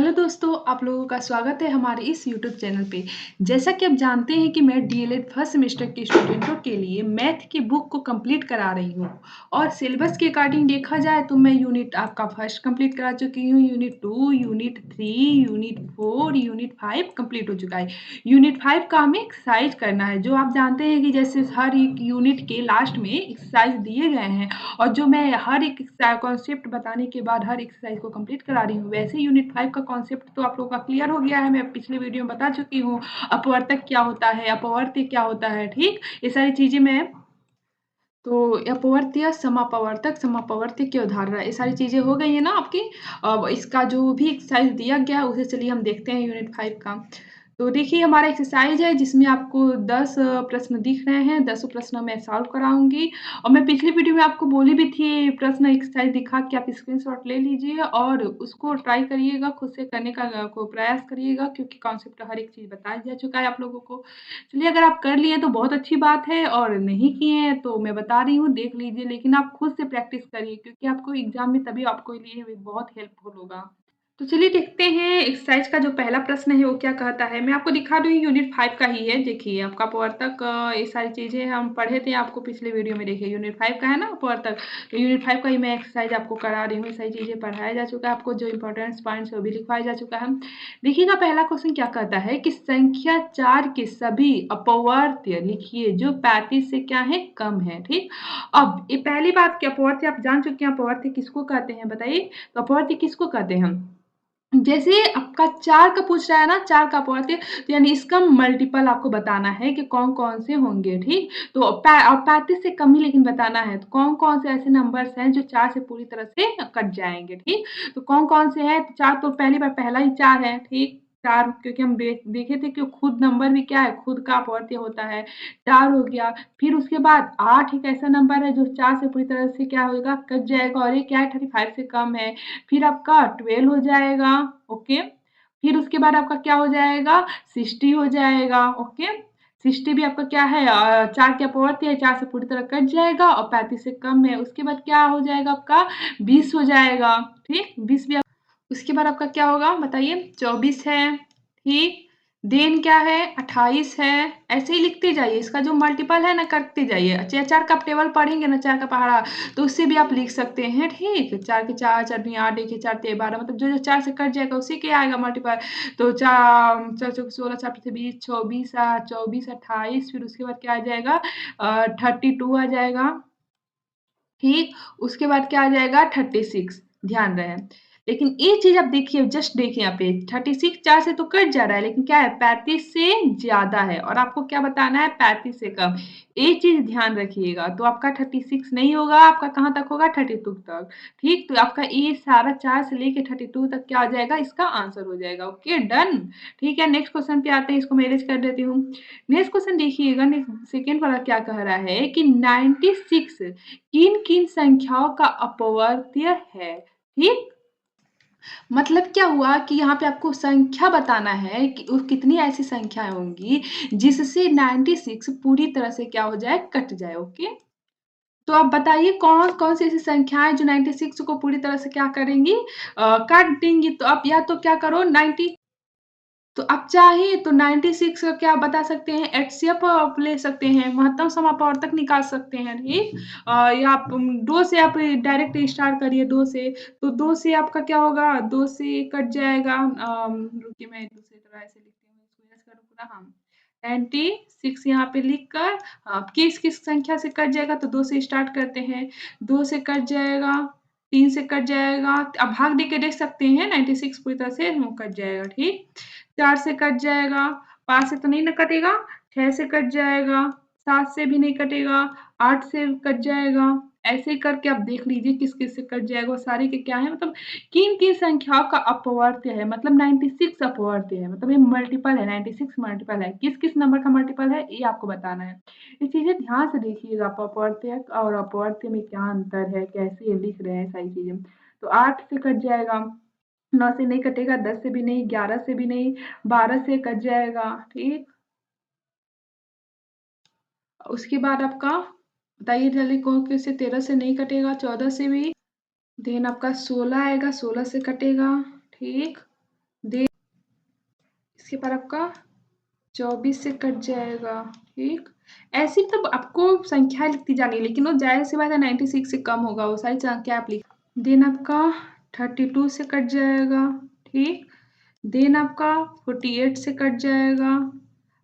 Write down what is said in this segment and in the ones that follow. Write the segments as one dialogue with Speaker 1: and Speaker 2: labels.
Speaker 1: Hello दोस्तों, आप लोगों का स्वागत है हमारे इस यूट्यूब चैनल पे। जैसा कि आप जानते हैं कि मैं डीएलएड फर्स्ट सेमेस्टर के स्टूडेंटों के लिए मैथ की बुक को कंप्लीट करा रही हूँ और सिलेबस के अकॉर्डिंग देखा जाए तो मैं यूनिट आपका फर्स्ट कंप्लीट करा चुकी हूँ, unit 2, unit 3, unit 4, unit 5 complete हो चुका है। यूनिट 5 का हमें एक्सरसाइज करना है, जो आप जानते हैं कि जैसे हर एक यूनिट के लास्ट में एक्सरसाइज दिए गए हैं और जो मैं हर एक कॉन्सेप्ट बताने के बाद हर एक्सरसाइज को कंप्लीट करा रही हूँ। वैसे यूनिट 5 का कॉन्सेप्ट तो आप लोगों का क्लियर हो गया है, मैं पिछले वीडियो में बता चुकी हूँ। अपवर्तक क्या होता है, अपवर्त्य क्या होता है, ठीक, ये सारी चीजें मैं तो अपवर्त्य, समापवर्तक, समापवर्त्य की अवधारणा, ये सारी चीजें हो गई है ना आपकी। अब इसका जो भी एक्सरसाइज दिया गया है उसे चलिए हम देखते हैं यूनिट 5 का। तो देखिए हमारा एक्सरसाइज है जिसमें आपको 10 प्रश्न दिख रहे हैं, 10 प्रश्न मैं सॉल्व कराऊँगी और मैं पिछली वीडियो में आपको बोली भी थी प्रश्न एक्सरसाइज दिखा के आप स्क्रीनशॉट ले लीजिए और उसको ट्राई करिएगा, खुद से करने का को प्रयास करिएगा क्योंकि कॉन्सेप्ट हर एक चीज़ बताया जा चुका है आप लोगों को। चलिए अगर आप कर लिए तो बहुत अच्छी बात है और नहीं किए हैं तो मैं बता रही हूँ देख लीजिए, लेकिन आप खुद से प्रैक्टिस करिए क्योंकि आपको एग्ज़ाम में तभी आपको लिए बहुत हेल्पफुल होगा। तो चलिए देखते हैं एक्सरसाइज का जो पहला प्रश्न है वो क्या कहता है। मैं आपको दिखा दूँ यूनिट 5 का ही है। देखिए आपका अपवर्तक ये सारी चीज़ें हम पढ़े थे आपको पिछले वीडियो में। देखिए यूनिट 5 का है ना अपवर्तक, तो यूनिट 5 का ही मैं एक्सरसाइज आपको करा रही हूँ। ये सारी चीज़ें पढ़ाया जा चुका है, आपको जो इम्पोर्टेंट पॉइंट्स है वो भी लिखवाया जा चुका है। देखिएगा पहला क्वेश्चन क्या कहता है कि संख्या 4 के सभी अपवर्त्य लिखिए जो 35 से क्या है कम है, ठीक। अब ये पहली बात कि अपवर्त्य आप जान चुके हैं, अपवर्त्य किसको कहते हैं बताइए। तो अपवर्त्य किसको कहते हैं हम, जैसे आपका 4 का पूछ रहा है ना, 4 का अपवर्त्य, तो यानी इसका मल्टीपल आपको बताना है कि कौन-कौन से होंगे, ठीक? तो 35 से कम ही लेकिन बताना है, तो कौन-कौन से ऐसे नंबर्स हैं जो 4 से पूरी तरह से कट जाएँगे, ठीक? तो कौन-कौन से हैं? 4 तो पहली बार पहला ही 4 है, ठीक? 4 क्योंकि हम देखे थे कि खुद नंबर भी क्या है, खुद का अपवर्त्य होता है, 4 हो गया। फिर उसके बाद 8 एक ऐसा नंबर है जो 4 से पूरी तरह से क्या होगा, कट जाएगा और ये क्या है 35 से कम है। फिर आपका 12 हो जाएगा, ओके। फिर उसके बाद आपका क्या हो जाएगा, 60 हो जाएगा, ओके। 60 भी आपका क्या है 4 के अपवर्त्य है, 4 से पूरी तरह कट जाएगा और 35 से कम है। उसके बाद क्या हो जाएगा आपका 20 हो जाएगा, ठीक। 20 भी उसके बाद आपका क्या होगा बताइए, 24 है, ठीक। देन क्या है 28 है। ऐसे ही लिखते जाइए, इसका जो मल्टीपल है ना करते जाइए। 4 का आप टेबल पढ़ेंगे ना, 4 का पहाड़ा, तो उससे भी आप लिख सकते हैं, ठीक। 4 के 4, 4 दूनी 8, 1 के 4 ते 12, मतलब जो 4 से कट जाएगा उसी के आएगा मल्टीपल। तो 4 4 चौके 16, 4 पचे 20, 24 24, 28, फिर उसके बाद क्या आ जाएगा 32 आ जाएगा, ठीक। उसके बाद क्या आ जाएगा 36, ध्यान रहे। लेकिन एक चीज़ आप देखिए, जस्ट देखिए यहाँ पे 36 4 से तो कट जा रहा है, लेकिन क्या है 35 से ज़्यादा है और आपको क्या बताना है 35 से कम। एक चीज़ ध्यान रखिएगा, तो आपका 36 नहीं होगा, आपका कहाँ तक होगा 32 तक, ठीक। तो आपका ये सारा 4 से लेके 32 तक क्या आ जाएगा, इसका आंसर हो जाएगा, ओके डन। ठीक है, नेक्स्ट क्वेश्चन पे आते हैं, इसको मैं इरेज़ कर देती हूँ। नेक्स्ट क्वेश्चन देखिएगा, नेक्स्ट सेकंड वाला क्या कह रहा है कि 96 किन-किन संख्याओं का अपवर्त्य है, ठीक? मतलब क्या हुआ कि यहाँ पे आपको संख्या बताना है कि वो कितनी ऐसी संख्याएँ होंगी जिससे 96 पूरी तरह से क्या हो जाए, कट जाए, ओके? तो आप बताइए कौन-कौन सी ऐसी संख्याएँ जो 96 को पूरी तरह से क्या करेंगी काट देंगी। तो आप या तो क्या करो 90, तो आप चाहे तो 96 का क्या बता सकते हैं, एचसीएफ आप ले सकते हैं, महत्तम समापवर्तक निकाल सकते हैं, ठीक। या आप 2 से आप डायरेक्ट स्टार्ट करिए 2 से, तो 2 से आपका क्या होगा, 2 से कट जाएगा रुकिए मैं दूसरी तरह ऐसे लिखती हूँ, इसको यस करो पूरा हाँ। 96 यहाँ पे लिख कर किस-किस संख्या से कट जाएगा, तो 2 से स्टार्ट करते हैं, 2 से कट जाएगा, 3 से कट जाएगा, आप भाग दे के देख सकते हैं 96 पूरी तरह से कट जाएगा, ठीक। 4 से कट जाएगा, 5 से तो नहीं ना कटेगा, 6 से कट जाएगा, 7 से भी नहीं कटेगा, 8 से कट जाएगा। ऐसे ही करके आप देख लीजिए किस-किस से कट जाएगा और सारे के क्या है, मतलब किन-किन संख्याओं का अपवर्त्य है, मतलब 96 अपवर्त्य है, मतलब ये मल्टीपल है, 96 मल्टीपल है। किस-किस नंबर का मल्टीपल है ये आपको बताना है। ये चीज़ें ध्यान से देखिएगा, आप अपवर्त्य और अपवर्त्य में क्या अंतर है, कैसे ये लिख रहे हैं सारी चीज़ें। तो 8 से कट जाएगा, 9 से नहीं कटेगा, 10 से भी नहीं, 11 से भी नहीं, 12 से कट जाएगा, ठीक। उसके बाद आपका बताइए जल्दी कहो कैसे, 13 से नहीं कटेगा, 14 से भी, देन आपका 16 आएगा, 16 से कटेगा, ठीक। दे इसके बाद आपका 24 से कट जाएगा, ठीक। ऐसे तब आपको संख्या लिखती जानी है, लेकिन वो जाहिर सी बात है 96 से कम होगा, वो सारी संख्या आप लिख। देन आपका 32 से कट जाएगा, ठीक। देन आपका 48 से कट जाएगा।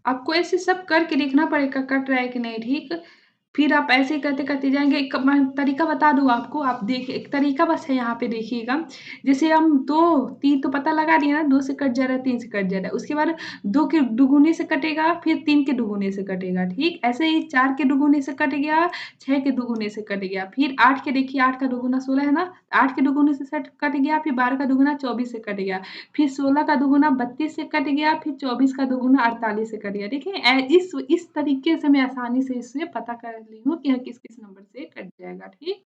Speaker 1: आपको ऐसे सब करके देखना पड़ेगा कट रहा है कि नहीं, ठीक। फिर आप ऐसे ही करते-करते जाएँगे। एक मैं तरीका बता दूँ आपको, आप देखिए एक तरीका बस है यहाँ पे देखिएगा। जैसे हम 2, 3 तो पता लगा दिए ना, 2 से कट जा रहा है, 3 से कट जा रहा है। उसके बाद 2 के दुगुने से कटेगा, फिर 3 के दुगुने से कटेगा, ठीक। ऐसे ही 4 के दुगुने से कट गया, 6 के दुगुने से कट गया, फिर 8 के देखिए 8 का दुगुना 16 है ना, 8 के दुगुने से सट कट गया, फिर 12 का दुगुना 24 से कट गया, फिर 16 का दुगुना 32 से कट गया, फिर 24 का दुगुना 48 से कट गया। देखिए इस तरीके से मैं आसानी से इसे पता कर ली हूँ कि किस-किस नंबर से कट जाएगा, ठीक।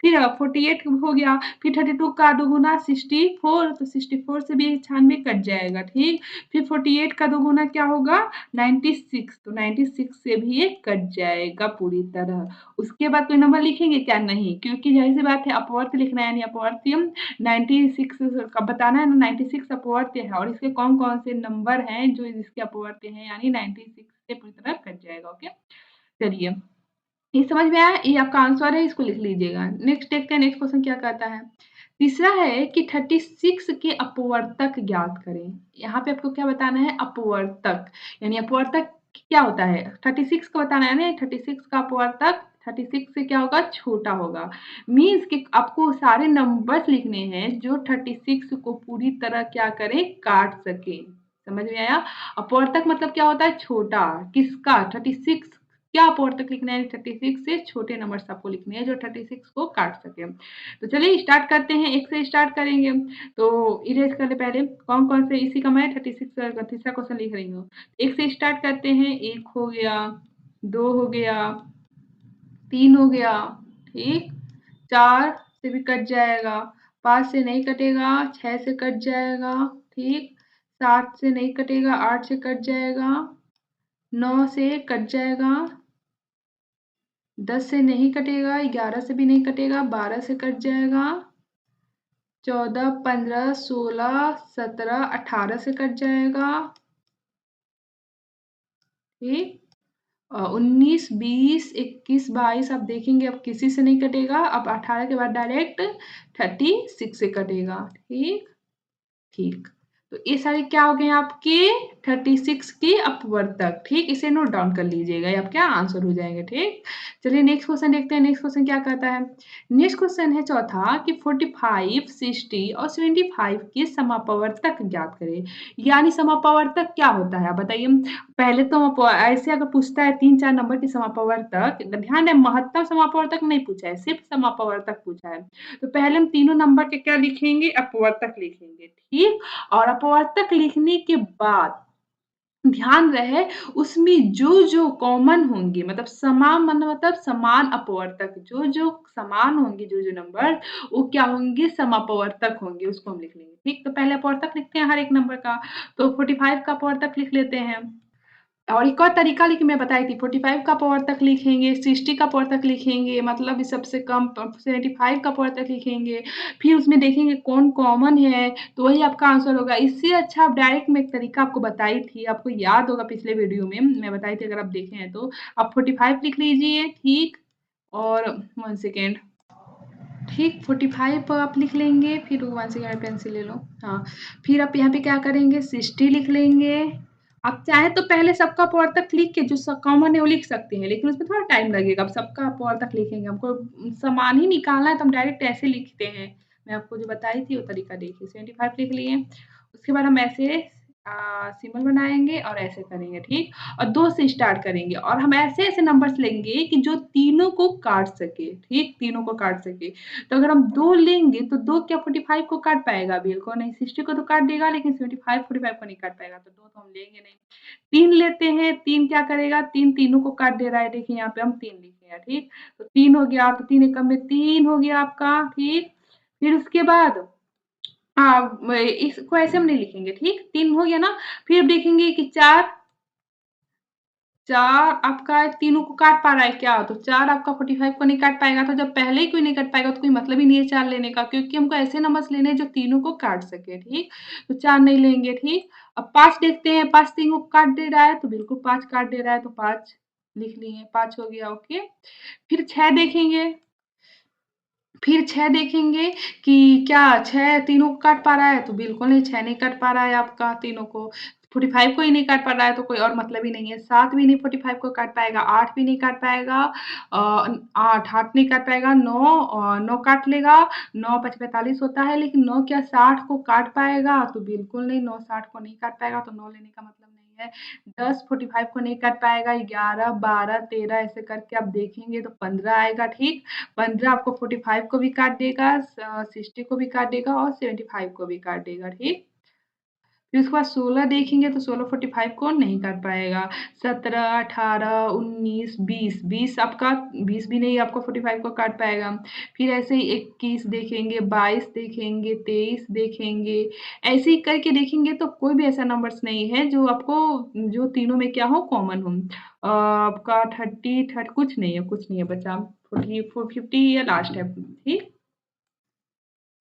Speaker 1: फिर 48 हो गया, फिर 32 का दुगुना 64, तो 64 से भी 96 कट जाएगा, ठीक। फिर 48 का दुगुना क्या होगा 96, तो 96 से भी ये कट जाएगा पूरी तरह। उसके बाद कोई नंबर लिखेंगे क्या? नहीं, क्योंकि ज़ाहिर-सी बात है अपवर्त लिखना है, यानी अपवर्त्यम 96 का बताना है ना, 96 अपवर्त्य है और इसके कौन-कौन से नंबर हैं जो इसके अपवर्त्य हैं, यानी 96 से पूरी तरह कट जाएगा, ओके। चलिए, ये समझ में आया? ये आपका आंसर है, इसको लिख लीजिएगा। नेक्स्ट देखते हैं नेक्स्ट क्वेश्चन क्या कहता है। तीसरा है कि 36 के अपवर्तक ज्ञात करें। यहाँ पे आपको क्या बताना है? अपवर्तक, यानी अपवर्तक क्या होता है? 36 का बताना है ना, 36 का अपवर्तक 36 से क्या होगा? छोटा होगा। मीन्स कि आपको सारे नंबर्स लिखने हैं जो 36 को पूरी तरह क्या करें? काट सकें। समझ में आया? अपवर्तक मतलब क्या होता है? छोटा। किसका? 36 क्या अपवर्तक लिखना है? 36 से छोटे नंबर्स आपको लिखने हैं जो 36 को काट सके। तो चलिए स्टार्ट करते हैं, 1 से स्टार्ट करेंगे। तो इरेज कर ले पहले कौन-कौन से, इसी का मैं 36 का तीसरा क्वेश्चन लिख रही हूँ। 1 से स्टार्ट करते हैं, 1 हो गया, 2 हो गया, 3 हो गया, ठीक। 4 से भी कट जाएगा, 5 से नहीं कटेगा, 6 से कट जाएगा, ठीक। 7 से नहीं कटेगा, 8 से कट जाएगा, 9 से कट जाएगा, 10 से नहीं कटेगा, 11 से भी नहीं कटेगा, 12 से कट जाएगा, 14, 15, 16, 17, 18 से कट जाएगा, ठीक। 19, 20, 21, 22 आप देखेंगे अब किसी से नहीं कटेगा, अब 18 के बाद डायरेक्ट 36 से कटेगा, ठीक। ठीक। तो ये सारे क्या हो गए आपके 36 के अपवर्तक, ठीक? इसे नोट डाउन कर लीजिएगा, ये आपका आंसर हो जाएगा, ठीक? चलिए नेक्स्ट क्वेश्चन देखते हैं, नेक्स्ट क्वेश्चन क्या कहता है? नेक्स्ट क्वेश्चन है चौथा कि 45, 60 और 75 के समापवर्तक ज्ञात करें। यानी समापवर्तक क्या होता है? आप बताइए। पहले तो ऐसे अगर पूछता है 3-4 नंबर के समापवर्तक, ध्यान दें महत्तम समापवर्तक नहीं पूछा है, सिर्फ समापवर्तक पूछा है। तो पहले हम तीनों नंबर के क्या लिखेंगे? अपवर्तक लिखेंगे, ठीक। और अपवर्तक लिखने के बाद ध्यान रहे उसमें जो कॉमन होंगे, मतलब समान मतलब समान अपवर्तक, जो समान होंगे, जो नंबर वो क्या होंगे? समापवर्तक होंगे, उसको हम लिख लेंगे, ठीक। तो पहले अपवर्तक लिखते हैं हर एक नंबर का, तो 45 का अपवर्तक लिख लेते हैं। और एक और तरीका लेकिन मैं बताई थी, 45 का अपवर्तक लिखेंगे, 60 का अपवर्तक लिखेंगे, मतलब सबसे कम 75 का अपवर्तक लिखेंगे, फिर उसमें देखेंगे कौन कॉमन है, तो वही आपका आंसर होगा। इससे अच्छा आप डायरेक्ट मैं एक तरीका आपको बताई थी, आपको याद होगा पिछले वीडियो में मैं बताई थी, अगर आप देखे हैं तो। आप 45 लिख लीजिए, ठीक। और 1 सेकंड, ठीक 45 आप लिख लेंगे, फिर 1 सेकंड पेंसिल ले लो। हाँ, फिर आप यहाँ पे क्या करेंगे? 60 लिख लेंगे। आप चाहें तो पहले सबका अपवर्तक लिख के जो कॉमन है वो लिख सकते हैं, लेकिन उसमें थोड़ा टाइम लगेगा। अब सबका अपवर्तक लिखेंगे, हमको समान ही निकालना है तो हम डायरेक्ट ऐसे लिखते हैं। मैं आपको जो बताई थी वो तरीका देखिए, 75 लिख लिए। उसके बाद हम ऐसे सिंबल बनाएँगे और ऐसे करेंगे, ठीक? और 2 से स्टार्ट करेंगे और हम ऐसे-ऐसे नंबर्स लेंगे कि जो तीनों को काट सके, ठीक? तीनों को काट सके। तो अगर हम 2 लेंगे तो 2 क्या 45 को काट पाएगा? बिल्कुल नहीं, 60 को तो काट देगा लेकिन 75 45 को नहीं काट पाएगा, तो 2 तो हम लेंगे नहीं। 3 लेते हैं, 3 क्या करेगा? 3 तीनों को काट दे रहा है, देखिए यहाँ पे हम 3 लिखे हैं, ठीक? तो 3 हो गया, तो 3 एकम में 3 हो गया आपका, ठीक? फिर उसके बाद इसको ऐसे हम नहीं लिखेंगे, ठीक? 3 हो गया ना, फिर देखेंगे कि 4 4 आपका तीनों को काट पा रहा है क्या? तो 4 आपका 45 को नहीं काट पाएगा, तो जब पहले ही कोई नहीं काट पाएगा तो कोई मतलब ही नहीं है 4 लेने का, क्योंकि हमको ऐसे नंबर्स लेने हैं जो तीनों को काट सके, ठीक? तो 4 नहीं लेंगे, ठीक? अब 5 देखते हैं, 5 तीनों को काट दे रहा है, तो बिल्कुल 5 काट दे रहा है, तो 5 लिख लिए, 5 हो गया, ओके। फिर 6 देखेंगे, फिर 6 देखेंगे कि क्या 6 तीनों को काट पा रहा है? तो बिल्कुल नहीं, 6 नहीं काट पा रहा है आपका तीनों को। 45 को ही नहीं काट पा रहा है तो कोई और मतलब ही नहीं है। 7 भी नहीं 45 को काट पाएगा, 8 भी नहीं काट पाएगा, 8 नहीं काट पाएगा, 9 9 काट लेगा, 9 5 45 होता है, लेकिन 9 क्या 60 को काट पाएगा? तो बिल्कुल नहीं, 9 60 को नहीं काट पाएगा, तो 9 लेने का मतलब नहीं है। 10 45 को नहीं काट पाएगा, 11 12 13 ऐसे करके आप देखेंगे तो 15 आएगा, ठीक? 15 आपको 45 को भी काट देगा, 60 को भी काट देगा और 75 को भी काट देगा, ठीक? फिर उसके बाद 16 देखेंगे तो 16 45 को नहीं काट पाएगा। 17 18 19 20 20 आपका 20 भी नहीं आपको 45 को काट पाएगा। फिर ऐसे ही 21 देखेंगे, 22 देखेंगे, 23 देखेंगे। ऐसे ही करके देखेंगे तो कोई भी ऐसा नंबर्स नहीं है जो आपको जो तीनों में क्या हो कॉमन हो। आपका 30 थर्ट कुछ नहीं है बचा। 40 50 ये लास्ट है, ठीक?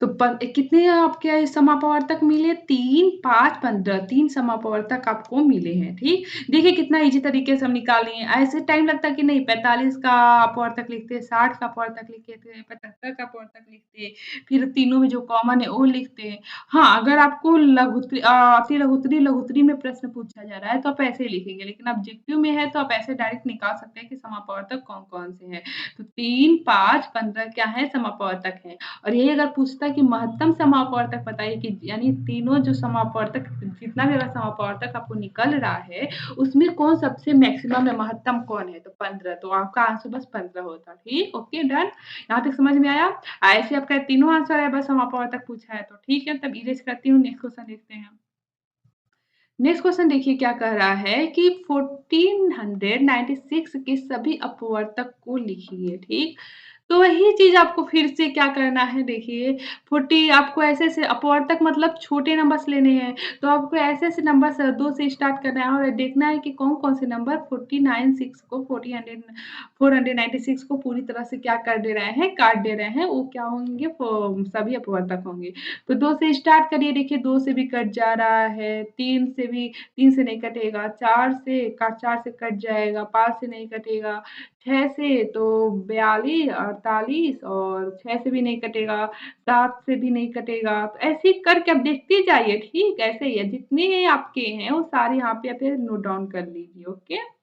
Speaker 1: तो कितने आपके समापवर्तक मिले? 3, 5, 15 3 समापवर्तक आपको मिले हैं, ठीक? देखिए कितना ईज़ी तरीके से हम निकाल लिए। ऐसे टाइम लगता कि नहीं 45 का अपवर्तक लिखते, 60 का अपवर्तक लिखते थे, 75 का अपवर्तक लिखते, फिर तीनों में जो कॉमन है वो लिखते। हाँ, अगर आपको अति लघुत्तरी लघुत्तरी में प्रश्न पूछा जा रहा है तो आप ऐसे ही लिखेंगे, लेकिन ऑब्जेक्टिव में है तो आप ऐसे डायरेक्ट निकाल सकते हैं कि समापवर्तक कौन-कौन से हैं। तो 3, 5, 15 क्या है? समापवर्तक हैं। और यही अगर पूछता है कि महत्तम समापवर्तक बताइए कि यानी तीनों जो समापवर्तक जितना भी अगर समापवर्तक आपको निकल रहा है, उसमें कौन सबसे मैक्सिमम या महत्तम कौन है? तो 15 तो आपका आंसर बस 15 होता, ठीक? Okay done? यहाँ तक समझ में आया? ऐसे आपका तीनों आंसर है बस समापवर्तक पूछा है तो ठीक है, तब इरेज़ करती हूँ, नेक्स्ट क्वेश्चन देखते हैं। नेक्स्ट क्वेश्चन देखिए क्या कह रहा है कि 1496 के सभी अपवर्तक को लिखिए, ठीक? तो वही चीज़ आपको फिर से क्या करना है देखिए 40 आपको ऐसे-ऐसे अपवर्तक मतलब छोटे नंबर्स लेने हैं, तो आपको ऐसे-ऐसे नंबर्स 2 से स्टार्ट करना है और देखना है कि कौन-कौन से नंबर 496 को 496 को पूरी तरह से क्या कर दे रहे हैं, काट दे रहे हैं, वो क्या होंगे सभी अपवर्तक होंगे। तो 2 से स्टार्ट करिए, देखिए 2 से भी कट जा रहा है, 3 से नहीं कटेगा, 4 से कट जाएगा, 5 से नहीं कटेगा, 6 से तो 42 48 और 6 से भी नहीं कटेगा, 7 से भी नहीं कटेगा। तो ऐसे ही करके आप देखते जाइए, ठीक? ऐसे ही है, जितने आपके हैं वो सारे यहाँ पे आप नोट डाउन कर लीजिए, ओके?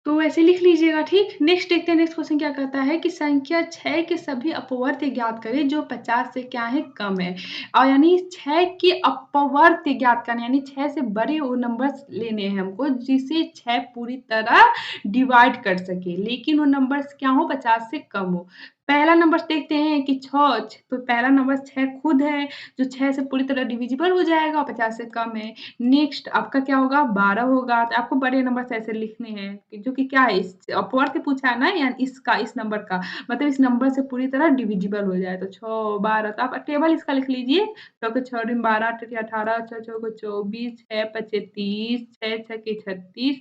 Speaker 1: तो ऐसे लिख लीजिएगा, ठीक? नेक्स्ट देखते हैं नेक्स्ट क्वेश्चन क्या कहता है कि संख्या 6 के सभी अपवर्त ज्ञात करें जो 50 से क्या है कम है। और यानी 6 के अपवर्त ज्ञात करना यानी 6 से बड़े वो नंबर्स लेने हैं हमको जिसे 6 पूरी तरह डिवाइड कर सके, लेकिन वो नंबर्स क्या हो 50 से कम हो। पहला नंबर देखते हैं कि 6 तो पहला नंबर 6 खुद है जो 6 से पूरी तरह डिविजिबल हो जाएगा और 50 से कम है। नेक्स्ट आपका क्या होगा 12 होगा, तो आपको बड़े नंबर्स ऐसे लिखने हैं कि जो कि क्या है इस अपवर्त से पूछा है ना या इसका इस नंबर का मतलब इस नंबर से पूरी तरह डिविजिबल हो जाए तो 6 12 तो आप टेबल इसका लिख लीजिए तो 6 दूनी 12 8 तिया 18 6 चौको 24 6 पचे 30 6 छक्के 36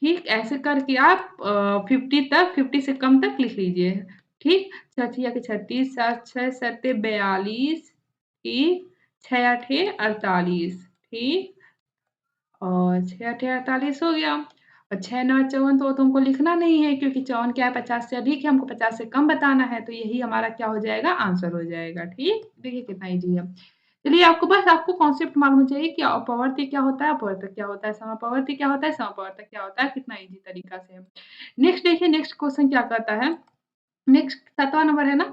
Speaker 1: ठीक ऐसे करके आप 50 तक 50 से कम तक लिख लीजिए ठीक 6 छिया के 36 7 6 सत्ते 42 ठीक 6 आठे 48 ठीक और 6 अठे 48 हो गया और 6 9 54 तो तुमको लिखना नहीं है क्योंकि 54 क्या है 50 से अधिक है, हमको 50 से कम बताना है, तो यही हमारा क्या हो जाएगा आंसर हो जाएगा, ठीक? देखिए कितना ईज़ी है। चलिए आपको कॉन्सेप्ट मालूम चाहिए कि अपवर्त्य क्या होता है, अपवर्तक क्या होता है, समापवर्त्य क्या होता है, समापवर्तक क्या होता है, कितना ईज़ी तरीका से है। नेक्स्ट देखिए नेक्स्ट क्वेश्चन क्या कहता है नेक्स्ट 7वां नंबर है ना?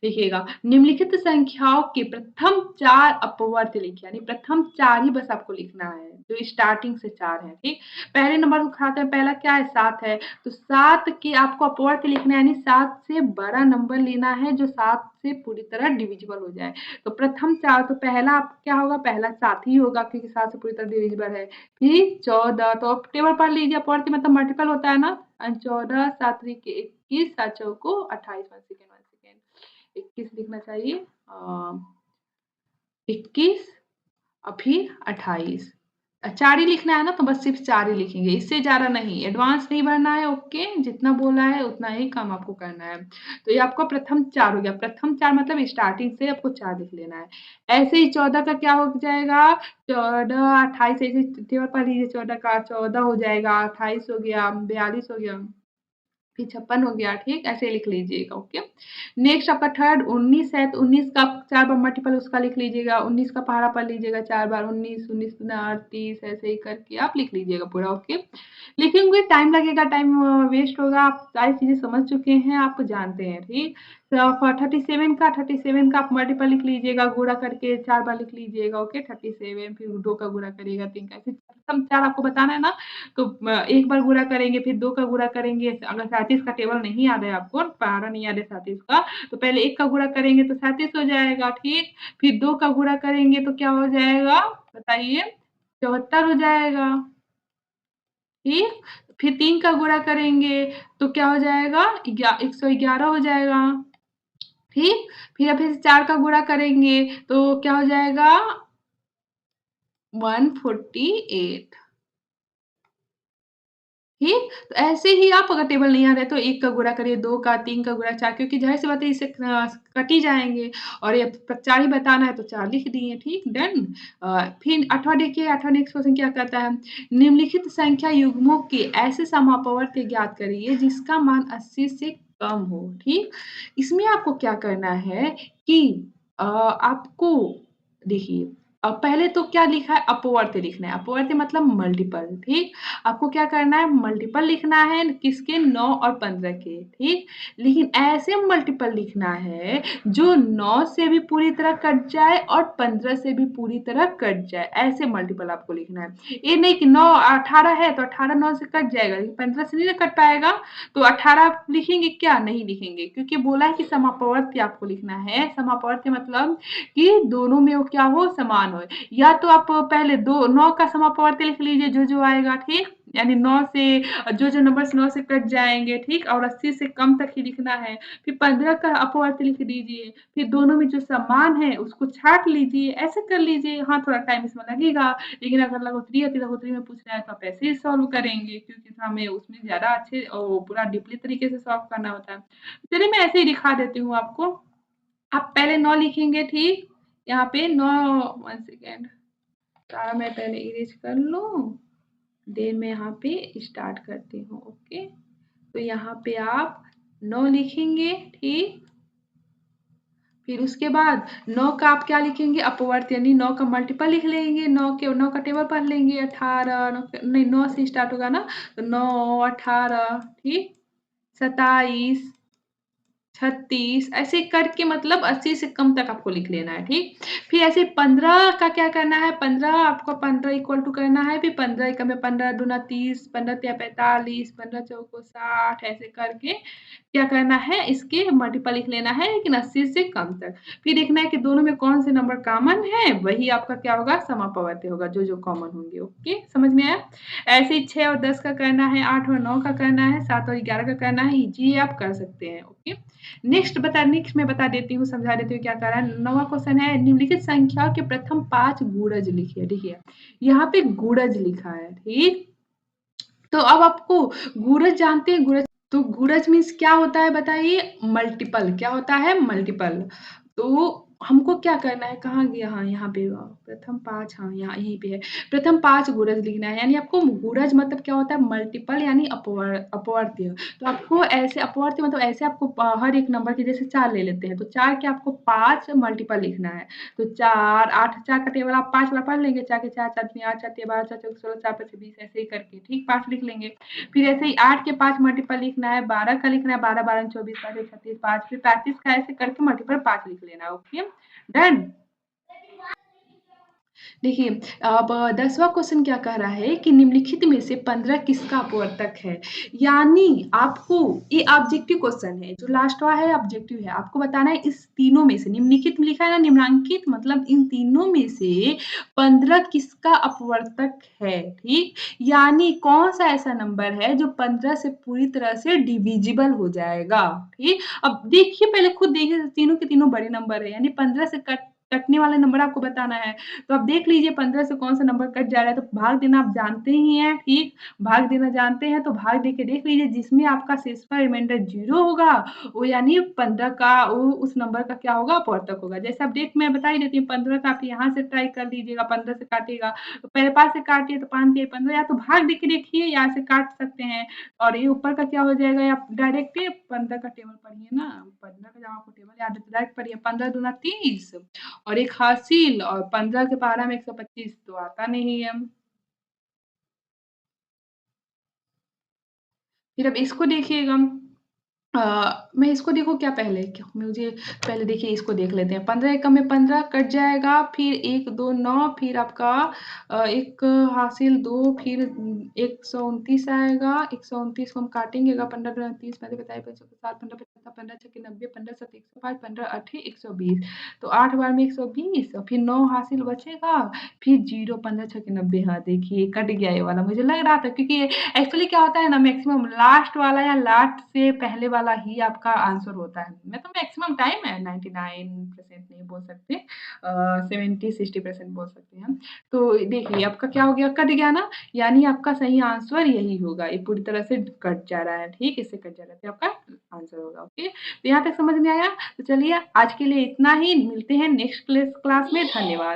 Speaker 1: देखिएगा, निम्नलिखित संख्याओं के प्रथम 4 अपवर्त्य लिखिए, यानी प्रथम 4 ही बस आपको लिखना है, जो स्टार्टिंग से 4 हैं, ठीक? पहले नंबर को उठाते हैं, पहला क्या है 7 है, तो 7 के आपको अपवर्त्य लिखना है, यानी 7 से बड़ा नंबर लेना है, जो 7 से पूरी तरह डिविजिबल हो जाए। तो प्रथम 4 तो पहला आप क्या होगा, पहला 7 ही होगा क्योंकि 7 से पूरी तरह डिविजिबल है। फिर 14 तो आप टेबल पढ़ लीजिए, अपवर्त्य मतलब मल्टीपल होता है ना? 14 7 त्रिक 21 7 चौको 28 1 सेकेंड 21 लिखना चाहिए 21 और फिर 28 4 ही लिखना है ना, तो बस सिर्फ़ 4 ही लिखेंगे, इससे ज़्यादा नहीं, एडवांस नहीं भरना है, ओके? जितना बोला है उतना ही काम आपको करना है। तो ये आपका प्रथम 4 हो गया, प्रथम 4 मतलब स्टार्टिंग से आपको 4 लिख लेना है। ऐसे ही 14 का क्या हो जाएगा, 14, 28 ऐसे टेबल पढ़ लीजिए, 14 का 14 हो जाएगा, 28 हो गया, 42 हो गया। फिर 56 हो गया, ठीक? ऐसे लिख लीजिएगा, ओके? नेक्स्ट आपका थर्ड 19 है, तो 19 का आप 4 बार मल्टीपल उसका लिख लीजिएगा, 19 का पहाड़ा पढ़ लीजिएगा 4 बार, 19, 19 दूना 38 ऐसे ही करके आप लिख लीजिएगा पूरा, ओके? लिखेंगे टाइम लगेगा, टाइम वेस्ट होगा, आप सारी चीज़ें समझ चुके हैं, आप जानते हैं, ठीक? तो आप 37 का आप मल्टीपल लिख लीजिएगा, गुणा करके 4 बार लिख लीजिएगा, ओके? 37 फिर 2 का गुणा करिएगा, 3 का, फिर सम 4 आपको बताना है ना, तो एक बार गुणा करेंगे, फिर 2 का गुणा करेंगे, अगर 37 का टेबल नहीं याद है आपको, पहाड़ा नहीं याद है 37 का, तो पहले 1 का गुणा करेंगे तो 37 हो जाएगा, ठीक? फिर 2 का गुणा करेंगे तो क्या हो जाएगा? बताइए? 74 हो जाएगा, ठीक? फिर 3 का गुणा करेंगे तो क्या हो जाएगा? 111 हो जाएगा, ठीक? फिर 4 का गुणा करेंगे तो क्या हो जाएगा? 148, ठीक? तो ऐसे ही आप अगर टेबल नहीं आ रहा है तो 1 का गुणा करिए, 2 का, 3 का गुणा, 4, क्योंकि ज़ाहिर-सी बात है इससे कट ही जाएँगे और ये 4 ही बताना है तो 4 लिख दिए, ठीक? डन। फिर 8वाँ देखिए, 8वाँ नेक्स्ट क्वेश्चन क्या कहता है? निम्नलिखित संख्या युग्मों के ऐसे समापवर्त ज्ञात करिए जिसका मान 80 से कम हो, ठीक? इसमें आपको क्या करना है कि आपको देखिए, पहले तो क्या लिखा है, अपवर्त्य लिखना है, अपवर्त्य मतलब मल्टीपल, ठीक? आपको क्या करना है, मल्टीपल लिखना है किसके, 9 और 15 के, ठीक? लेकिन ऐसे मल्टीपल लिखना है जो 9 से भी पूरी तरह कट जाए और 15 से भी पूरी तरह कट जाए, ऐसे मल्टीपल आपको लिखना है। ये नहीं कि 9 18 है तो 18 9 से कट जाएगा, लेकिन 15 से नहीं ना कट पाएगा, तो 18 लिखेंगे क्या, नहीं लिखेंगे, क्योंकि बोला है कि समापवर्त्य आपको लिखना है। समापवर्त्य मतलब कि दोनों में वो क्या हो, समान हो। या तो आप पहले 9 का समापवर्त्य लिख लीजिए, जो आएगा, ठीक? यानी 9 से जो नंबर्स 9 से कट जाएँगे, ठीक? और 80 से कम तक ही लिखना है। फिर 15 का अपवर्त्य लिख दीजिए, फिर दोनों में जो समान है उसको छाँट लीजिए, ऐसे कर लीजिए। हाँ, थोड़ा टाइम इसमें लगेगा, लेकिन अगर लगोतरी है, तो लगोतरी में पूछ रहा है तो आप ऐसे ही सॉल्व करेंगे, क्योंकि हमें उसमें ज़्यादा अच्छे पूरा डीपली तरीके से सॉल्व करना होता है। चलिए मैं ऐसे ही दिखा देती हूँ आपको। आप पहले 9 लिखेंगे, ठीक? यहाँ पे 9, 1 सेकंड, सारा मैं पहले इरेज़ कर लूँ, देन मैं यहाँ पे स्टार्ट करती हूँ, ओके? तो यहाँ पे आप 9 लिखेंगे, ठीक? फिर उसके बाद 9 का आप क्या लिखेंगे, अपवर्त, यानी 9 का मल्टीपल लिख लेंगे, 9 का टेबल पढ़ लेंगे, 18 नहीं 9 से स्टार्ट होगा ना, तो 9, 18, ठीक? 27, 36 ऐसे करके मतलब 80 से कम तक आपको लिख लेना है, ठीक? फिर ऐसे 15 का क्या करना है, 15 आपको 15 इक्वल टू करना है, फिर 15 एकम में 15 दूना 30, 15 तिया 45, 15 चौको 60 ऐसे करके क्या करना है, इसके मल्टीपल लिख लेना है, लेकिन 80 से कम तक। फिर देखना है कि दोनों में कौन से नंबर कॉमन है, वही आपका क्या होगा, समापवर्त्य होगा, जो कॉमन होंगे, ओके? समझ में आया? ऐसे ही 6 और 10 का करना है, 8 और 9 का करना है, 7 और 11 का करना है, ये आप कर सकते हैं, ओके? नेक्स्ट मैं बता देती हूँ, समझा देती हूँ क्या कह रहा है। 9वां क्वेश्चन है, निम्नलिखित संख्या के प्रथम 5 गुणज लिखिए, देखिए यहाँ पे गुणज लिखा है, ठीक? तो अब आपको गुणज जानते हैं, गुणज, तो गुणज मीन्स क्या होता है बताइए, मल्टीपल, क्या होता है, मल्टीपल। तो हमको क्या करना है, कहाँ गया, हाँ यहाँ पे प्रथम 5, हाँ यहाँ यहीं पे है, प्रथम 5 गुणज लिखना है, यानी आपको गुणज मतलब क्या होता है, मल्टीपल यानी अपवर्त्य। तो आपको ऐसे अपवर्त्य मतलब ऐसे आपको हर एक नंबर के जैसे 4 ले लेते हैं, तो 4 के आपको 5 मल्टीपल लिखना है। तो 4, 8, 4 का टेबल आप 5 बार पढ़ लेंगे, 4 के 4, 4 दूनी 8, 4 तिया 12, 4 चौके 16, 4 पचे 20 ऐसे ही करके, ठीक? 5 लिख लेंगे। फिर ऐसे ही 8 के 5 मल्टीपल लिखना है, 12 का लिखना है, 12, 12, 24, 5, 36, 5, फिर 35 का ऐसे करके मल्टीपल 5 लिख लेना है, ओके? डन। देखिए, अब 10वां क्वेश्चन क्या कह रहा है कि निम्नलिखित में से 15 किसका अपवर्तक है? यानी आपको ये ऑब्जेक्टिव क्वेश्चन है, जो लास्टवा है ऑब्जेक्टिव है। आपको बताना है इस तीनों में से, निम्नलिखित में लिखा है ना, निम्नांकित मतलब इन तीनों में से 15 किसका अपवर्तक है, ठीक? यानी कौन-सा ऐसा नंबर है जो 15 से पूरी तरह से डिविजिबल हो जाएगा, ठीक? अब देखिए, पहले खुद देखिए, तीनों के तीनों बड़े नंबर है, यानी 15 से कट कटने वाला नंबर आपको बताना है। तो आप देख लीजिए 15 से कौन-सा नंबर कट जा रहा है, तो भाग देना आप जानते ही हैं, ठीक? भाग देना जानते हैं, तो भाग दे के देख लीजिए जिसमें आपका शेषफल रिमाइंडर 0 होगा, वो यानी 15 का वो उस नंबर का क्या होगा अपवर्तक होगा। जैसे आप मैं बता ही देती हूँ 15 का आप यहाँ से ट्राई कर लीजिएगा, 15 से काटिएगा, तो पहले 5 से काटिए तो 5 तिये 15 या तो भाग दे के देखिए या ऐसे काट सकते हैं और ये ऊपर का क्या हो जाएगा या डायरेक्ट ही 15 का टेबल पढ़िए ना, 15 का जब आपको टेबल याद है तो डायरेक्ट पढ़िए 15 दूना 30 और एक हासिल और 15 के पारा में 125 तो आता नहीं है। फिर अब इसको देखिएगा मैं इसको देखो क्या पहले क्या मुझे पहले देखिए इसको देख लेते हैं। 15 एकम में 15 कट जाएगा, फिर 1, 2, 9 फिर आपका 1 हासिल 2 फिर 129 आएगा। 129 को हम काटेंगे अगर 15 दूना 30 पहले बताए 7 15 पचहत्तर 15 छक्के 90 15 सत्ते 105 15 अट्ठे 120 तो 8 बार में 120 और फिर 9 हासिल बचेगा, फिर 0 15 छक्के 90 हाँ, देखिए कट गया ये वाला मुझे लग रहा था क्योंकि एक्चुअली क्या होता है ना मैक्सिमम लास्ट वाला या लास्ट से पहले वाला ही आपका आंसर होता है। मैं तो मैक्सिमम टाइम है 99% नहीं बोल सकते 70-60% बोल सकते हैं। तो देखिए आपका क्या हो गया कट गया ना यानी आपका सही आंसर यही होगा। ये पूरी तरह से कट जा रहा है, ठीक? इससे कट जा रहा है तो आपका आंसर होगा, ओके? तो यहाँ तक समझ में आया? तो चलिए आज के लिए इतना ही, मिलते हैं नेक्स्ट क्लास में। धन्यवाद।